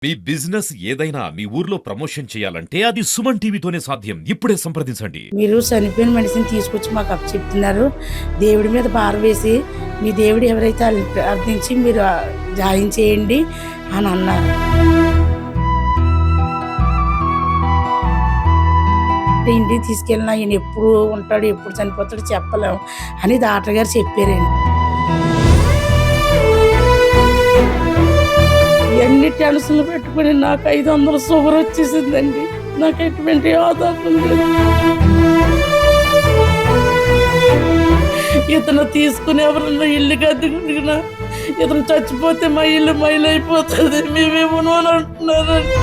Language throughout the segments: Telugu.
మీ బిజినెస్ ఏదైనా మీ ఊర్లో ప్రమోషన్ చేయాలంటే అది సుమన్ టీవీతోనే సాధ్యం. ఇప్పుడే సంప్రదించండి. మీరు చనిపోయిన మనిషిని తీసుకొచ్చి మాకు చెప్తున్నారు. దేవుడి మీద భారం వేసి మీ దేవుడు ఎవరైతే వాళ్ళని ప్రార్థించి మీరు జాయిన్ చేయండి అని అన్నారు. ఇంటికి తీసుకెళ్ళినా ఈయన ఎప్పుడు ఉంటాడు ఎప్పుడు చనిపోతాడు చెప్పలేం అని డాక్టర్ గారు చెప్పారండి. ఎన్ని టెన్షన్లు పెట్టుకుని నాకు 500 షుగర్ వచ్చేసిందండి. నాకు ఎటువంటి ఆధారం లేదు. ఇతను తీసుకుని ఎవరన్నా ఇల్లు కట్టుకున్నా ఇతను చచ్చిపోతే మా ఇల్లు మైలైపోతుంది మేమేమో అని అంటున్నారండి.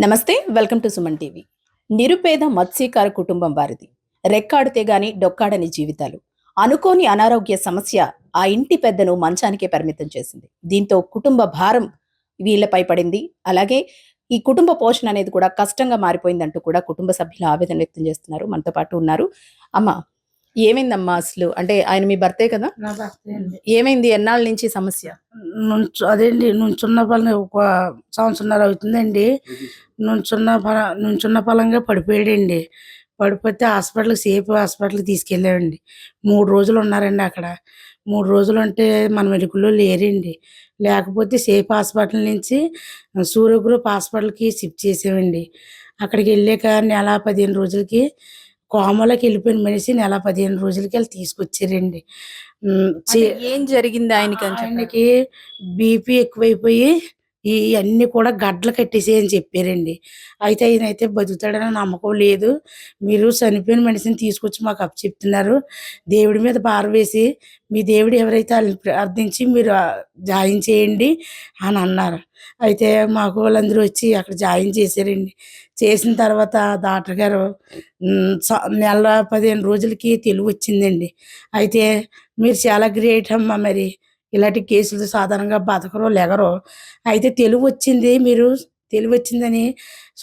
నమస్తే, వెల్కమ్ టు సుమన్ టీవీ. నిరుపేద మత్స్యకార కుటుంబం వారిది. రెక్కాడితే గాని డొక్కాడని జీవితాలు. అనుకోని అనారోగ్య సమస్య ఆ ఇంటి పెద్దను మంచానికే పరిమితం చేసింది. దీంతో కుటుంబ భారం వీళ్లపై పడింది. అలాగే ఈ కుటుంబ పోషణ అనేది కూడా కష్టంగా మారిపోయిందంటూ కూడా కుటుంబ సభ్యులు ఆవేదన వ్యక్తం చేస్తున్నారు. మనతో పాటు ఉన్నారు. అమ్మ, ఏమైందమ్మా అసలు? అంటే ఆయన మీ భర్తే కదా? నా భర్తే అండి. ఏమైంది? ఎన్నాళ్ళ నుంచి సమస్య? అదేండి నుంచున్న పలం ఒక సంవత్సరంన్నర అవుతుందండి. నుంచున్న పలంగా పడిపోయాడండి. పడిపోతే హాస్పిటల్కి తీసుకెళ్ళామండి. 3 రోజులు ఉన్నారండి అక్కడ. 3 రోజులు అంటే మన మెడికల్లో లేరండి. లేకపోతే సేఫ్ హాస్పిటల్ నుంచి సూర్య గ్రూప్ హాస్పిటల్కి షిఫ్ట్ చేసామండి. అక్కడికి వెళ్ళాక నెల 15 రోజులకి కోమాలోకి వెళ్ళిపోయిన మనిషి నెల 15 రోజులకి వాళ్ళు తీసుకొచ్చారండి. ఏం జరిగింది ఆయనకి? ఆయనకి బీపీ ఎక్కువైపోయి ఇవన్నీ కూడా గడ్డలు కట్టేసేయని చెప్పారండి. అయితే ఆయనైతే బతుకుతాడని నమ్మకం లేదు. మీరు చనిపోయిన మనిషిని తీసుకొచ్చి మాకు చెప్తున్నారు. దేవుడి మీద భారం వేసి మీ దేవుడు ఎవరైతే వాళ్ళని ప్రార్థించి మీరు జాయిన్ చేయండి అని అన్నారు. అయితే మాకు వాళ్ళందరూ వచ్చి అక్కడ జాయిన్ చేశారండి. చేసిన తర్వాత డాక్టర్ గారు నెల 15 రోజులకి తెలివి వచ్చిందండి. అయితే మీరు చాలా గ్రేట్ అమ్మా, మరి ఇలాంటి కేసులు సాధారణంగా బతకరు లెగరు. అయితే తెలివి వచ్చిందని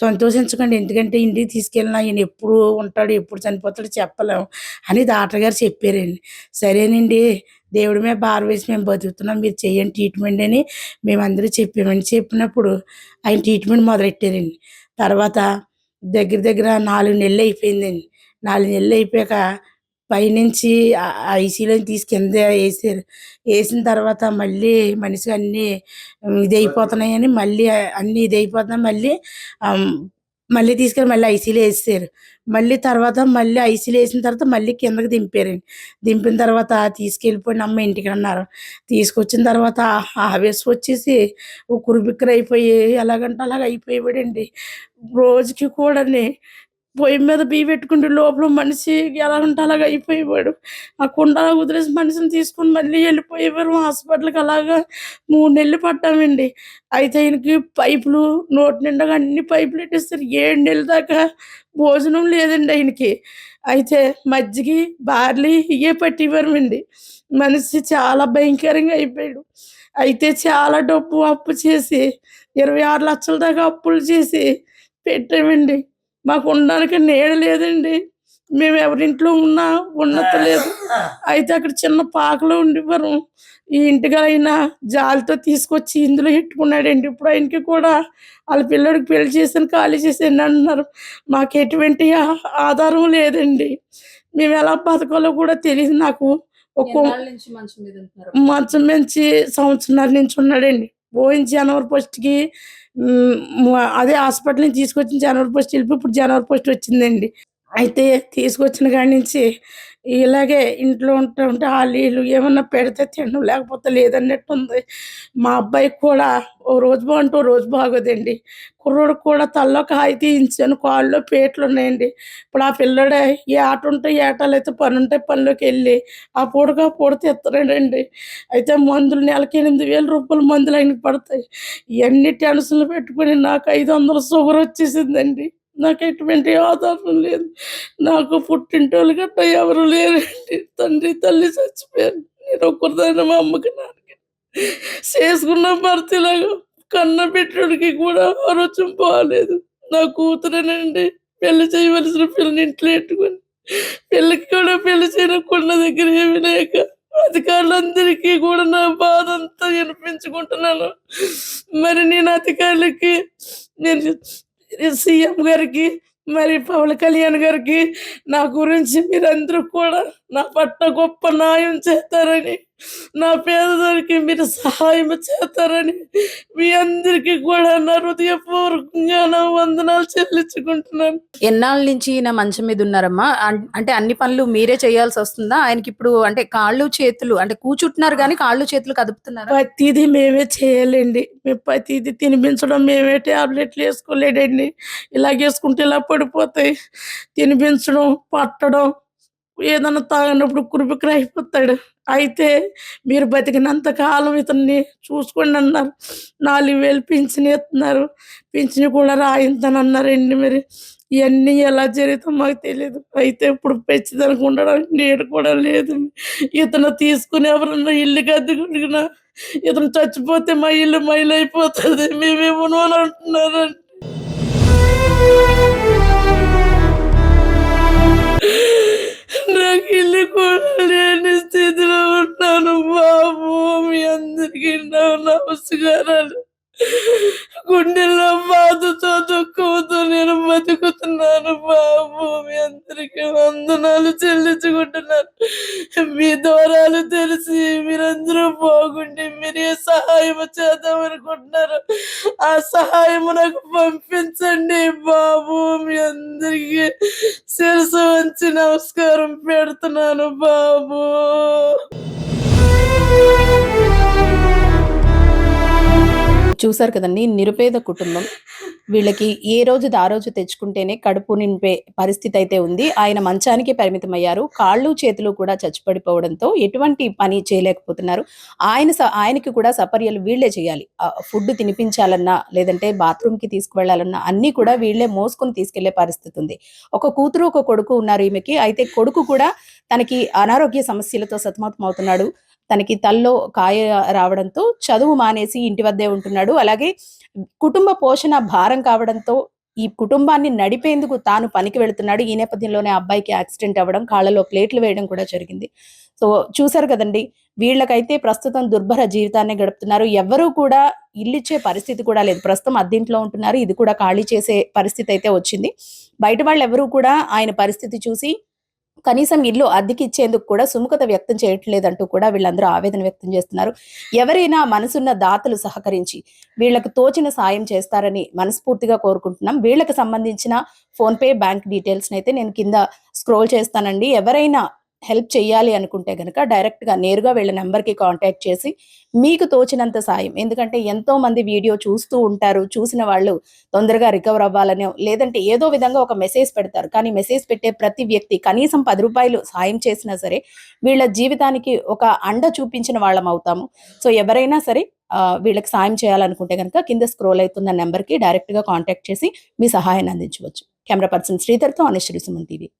సంతోషించకండి. ఎందుకంటే ఇంటికి తీసుకెళ్ళినా ఈయన ఎప్పుడు ఉంటాడు ఎప్పుడు చనిపోతాడు చెప్పలేం అని డాక్టర్ గారు చెప్పారండి. సరేనండి, దేవుడి మీద భారం వేసి మేము బతుకుతున్నాం, మీరు చేయండి ట్రీట్మెంట్ అని మేమందరూ చెప్పామండి. చెప్పినప్పుడు ఆయన ట్రీట్మెంట్ మొదలెట్టారండి. తర్వాత దగ్గర దగ్గర 4 నెలలు అయిపోయిందండి. 4 నెలలు అయిపోయాక పైనుంచి ఐసీయూలో తీసి కింద వేసారు. వేసిన తర్వాత మళ్ళీ మనిషికి అన్నీ ఇదైపోతున్నాయని అన్నీ ఇదైపోతున్నాయి మళ్ళీ తీసుకెళ్ళి మళ్ళీ ఐసీయూలో వేసారు. మళ్ళీ ఐసీయూలో వేసిన తర్వాత మళ్ళీ కిందకి దింపారండి. దింపిన తర్వాత తీసుకెళ్ళిపోయిన అమ్మ ఇంటికి అన్నారు. తీసుకొచ్చిన తర్వాత ఆవేశం వచ్చేసి ఉక్కిరిబిక్కిరి అయిపోయి ఎలాగంటే అలాగ అయిపోయాడండి. రోజుకి కూడాని పొయ్యి మీద బియ్య పెట్టుకుంటే లోపల మనిషి ఎలా ఉంటే అలాగ అయిపోయేవాడు. ఆ కుండ వదిలేసి మనిషిని తీసుకొని మళ్ళీ వెళ్ళిపోయేవారు హాస్పిటల్కి. అలాగా 3 నెలలు పడ్డామండి. అయితే ఆయనకి పైపులు నోటి నిండాగా అన్ని పైపులు పెట్టేస్తారు. 7 నెలల దాకా భోజనం లేదండి ఆయనకి. అయితే మజ్జిగి బార్లీ ఇవే పట్టేవారమండి. మనిషి చాలా భయంకరంగా అయిపోయాడు. అయితే చాలా డబ్బు అప్పు చేసి 26 లక్షల దాకా అప్పులు చేసి పెట్టామండి. మాకు ఉండడానికి నీడ లేదండి. మేము ఎవరింట్లో ఉన్నా ఉన్నత లేదు. అయితే అక్కడ చిన్న పాకలో ఉండేవారం. ఈ ఇంటికాయన జాలితో తీసుకొచ్చి ఇందులో పెట్టుకున్నాడండి. ఇప్పుడు ఆయనకి కూడా వాళ్ళ పిల్లోడికి పెళ్లి చేశాను, ఖాళీ చేశాను అంటున్నారు. మాకు ఎటువంటి ఆధారం లేదండి. మేము ఎలా బతకాలో కూడా తెలియదు నాకు. మంచం నుంచి సంవత్సరంన్నర నుంచి ఉన్నాడండి. పోయిన జనవరి 1కి అదే హాస్పిటల్ నుంచి తీసుకొచ్చిన జనవరి 1 వెళ్ళిపోయి ఇప్పుడు జనవరి 1 వచ్చిందండి. అయితే తీసుకొచ్చిన కాడి నుంచి ఇలాగే ఇంట్లో ఉంటే ఆళ్ళు ఏమన్నా పెడితే తినడం లేకపోతే లేదన్నట్టుంది. మా అబ్బాయికి కూడా ఓ రోజు బాగుంటే ఓ రోజు బాగోదండి. కుర్రోడికి కూడా తలలో కాయ తీయించాను, కాళ్ళలో పేట్లు ఉన్నాయండి. ఇప్పుడు ఆ పిల్లోడే ఏ ఆట ఉంటే ఏటాలైతే పని ఉంటే పనిలోకి వెళ్ళి ఆ పూట తెస్తున్నాడండి. అయితే మందులు నెలకి 8,000 రూపాయలు మందులు ఆయనకి పడతాయి. ఇవన్నీ టెన్షన్లు పెట్టుకుని నాకు 500 షుగర్ వచ్చేసిందండి. నాకు ఎటువంటి ఆధారం లేదు. నాకు పుట్టింటోళ్ళు గట్టా ఎవరు లేరండి. తండ్రి తల్లి చచ్చిపోయారు. నేను ఒక్కరిదాన్ని మా అమ్మకి నాన్నకి. చేసుకున్న భర్త ఇలాగా కన్న బిడ్డడికి కూడా ఆరోగ్యం బాగాలేదు. నా కూతురేనండి పెళ్లి చేయవలసిన పిల్లని ఇంట్లో పెట్టుకుని పెళ్ళికి కూడా పెళ్లి చేయకుండా దగ్గర ఏమి లేక అధికారులందరికీ కూడా నా బాధ అంతా వినిపించుకుంటున్నాను. మరి నేను అధికారులకి, నేను సీఎం గారికి, మరి పవన్ కళ్యాణ్ గారికి నా గురించి మీరందరూ కూడా నా పట్ల గొప్ప న్యాయం చేస్తారని, నా పేదదానికి మీరు సహాయం చేస్తారని మీ అందరికీ కూడా నా హృదయపూర్వకంగా నా వందనాలు చెల్లించుకుంటున్నాను. ఎన్నాళ్ళ నుంచి ఈయన మంచం మీద ఉన్నారమ్మా? అంటే అన్ని పనులు మీరే చేయాల్సి వస్తుందా? ఆయనకి ఇప్పుడు అంటే కాళ్ళు చేతులు అంటే కూర్చుంటున్నారు కానీ కాళ్ళు చేతులు కదుపుతున్నారా? ప్రతిదీ మేమే చేయాలండి. మేము ప్రతిదీ తినిపించడం మేమే, టాబ్లెట్లు వేసుకోలేడండి. ఇలాగేసుకుంటే ఇలా పడిపోతాయి. తినిపించడం, పట్టడం, ఏదన్నా తాగినప్పుడు కురుపుకురు అయిపోతాడు. అయితే మీరు బతికినంత కాలం ఇతన్ని చూసుకోండి అన్నారు. 4000 పింఛన్ ఇస్తున్నారు. పింఛన్ కూడా రాయించనన్నారండి. మరి ఇవన్నీ ఎలా జరుగుతాయో మాకు తెలీదు. అయితే ఇప్పుడు పెంచిదానికి ఉండడానికి నీడ కూడా లేదు. ఇతను తీసుకుని ఎవరన్నా ఇల్లు అద్దెకున్నా, ఇతను చచ్చిపోతే మా ఇల్లు మైలైపోతుంది, మేమేమో అంటున్నారండి. నాకు ఇల్లు కూడా లేని స్థితిలో ఉన్నాను బాబు. మీ అందరికీ నా నమస్కారాలు. గుండెల్లో బాధతో, దుఃఖంతో నేను బతుకుతున్నాను బాబు. మీ అందరికీ వందనాలు చెల్లించుకుంటున్నాను. మీ దూరాలు తెలిసి మీరందరూ బాగుండి మీరు ఏ సహాయం చేద్దాం అనుకుంటున్నారు, ఆ సహాయం నాకు పంపించండి బాబు. మీ అందరికీ శిరసు వంచి నమస్కారం పెడుతున్నాను బాబు. చూసారు కదండి, నిరుపేద కుటుంబం. వీళ్ళకి ఏ రోజుది ఆ రోజు తెచ్చుకుంటేనే కడుపు నింపే పరిస్థితి అయితే ఉంది. ఆయన మంచానికి పరిమితమయ్యారు. కాళ్ళు చేతులు కూడా చచ్చిపడిపోవడంతో ఎటువంటి పని చేయలేకపోతున్నారు. ఆయనకి కూడా సపర్యలు వీళ్ళే చేయాలి. ఫుడ్ తినిపించాలన్నా, లేదంటే బాత్రూమ్కి తీసుకువెళ్లాలన్నా అన్నీ కూడా వీళ్ళే మోసుకొని తీసుకెళ్లే పరిస్థితి ఉంది. ఒక కూతురు, ఒక కొడుకు ఉన్నారు ఈమెకి. అయితే కొడుకు కూడా తనకి అనారోగ్య సమస్యలతో సతమతం అవుతున్నాడు. తనకి తల్లో కాయ రావడంతో చదువు మానేసి ఇంటి వద్దే ఉంటున్నాడు. అలాగే కుటుంబ పోషణ భారం కావడంతో ఈ కుటుంబాన్ని నడిపేందుకు తాను పనికి వెళుతున్నాడు. ఈ నేపథ్యంలోనే అబ్బాయికి యాక్సిడెంట్ అవ్వడం, కాళ్ళలో ప్లేట్లు వేయడం కూడా జరిగింది. సో చూసారు కదండి, వీళ్ళకైతే ప్రస్తుతం దుర్భర జీవితాన్ని గడుపుతున్నారు. ఎవరూ కూడా ఇల్లిచ్చే పరిస్థితి కూడా లేదు. ప్రస్తుతం అద్దెంట్లో ఉంటున్నారు. ఇది కూడా ఖాళీ చేసే పరిస్థితి అయితే వచ్చింది. బయట వాళ్ళు ఎవరూ కూడా ఆయన పరిస్థితి చూసి కనీసం ఇల్లు అద్దెకిచ్చేందుకు కూడా సుముఖత వ్యక్తం చేయట్లేదంటూ కూడా వీళ్ళందరూ ఆవేదన వ్యక్తం చేస్తున్నారు. ఎవరైనా మనసున్న దాతలు సహకరించి వీళ్ళకు తోచిన సాయం చేస్తారని మనస్ఫూర్తిగా కోరుకుంటున్నాం. వీళ్ళకి సంబంధించిన ఫోన్పే, బ్యాంక్ డీటెయిల్స్ అయితే నేను కింద స్క్రోల్ చేస్తానండి. ఎవరైనా హెల్ప్ చేయాలి అనుకుంటే గనక డైరెక్ట్గా నేరుగా వీళ్ళ నెంబర్కి కాంటాక్ట్ చేసి మీకు తోచినంత సాయం, ఎందుకంటే ఎంతో మంది వీడియో చూస్తూ ఉంటారు. చూసిన వాళ్ళు తొందరగా రికవర్ అవ్వాలనో, లేదంటే ఏదో విధంగా ఒక మెసేజ్ పెడతారు. కానీ మెసేజ్ పెట్టే ప్రతి వ్యక్తి కనీసం 10 రూపాయలు సాయం చేసినా సరే వీళ్ళ జీవితానికి ఒక అండ చూపించిన వాళ్ళం అవుతాము. సో ఎవరైనా సరే వీళ్ళకి సాయం చేయాలనుకుంటే కనుక కింద స్క్రోల్ అవుతున్న నెంబర్కి డైరెక్ట్గా కాంటాక్ట్ చేసి మీ సహాయాన్ని అందించవచ్చు. కెమెరా పర్సన్ శ్రీధర్తో అనుశ్రీ, సుమన్ టీవీ.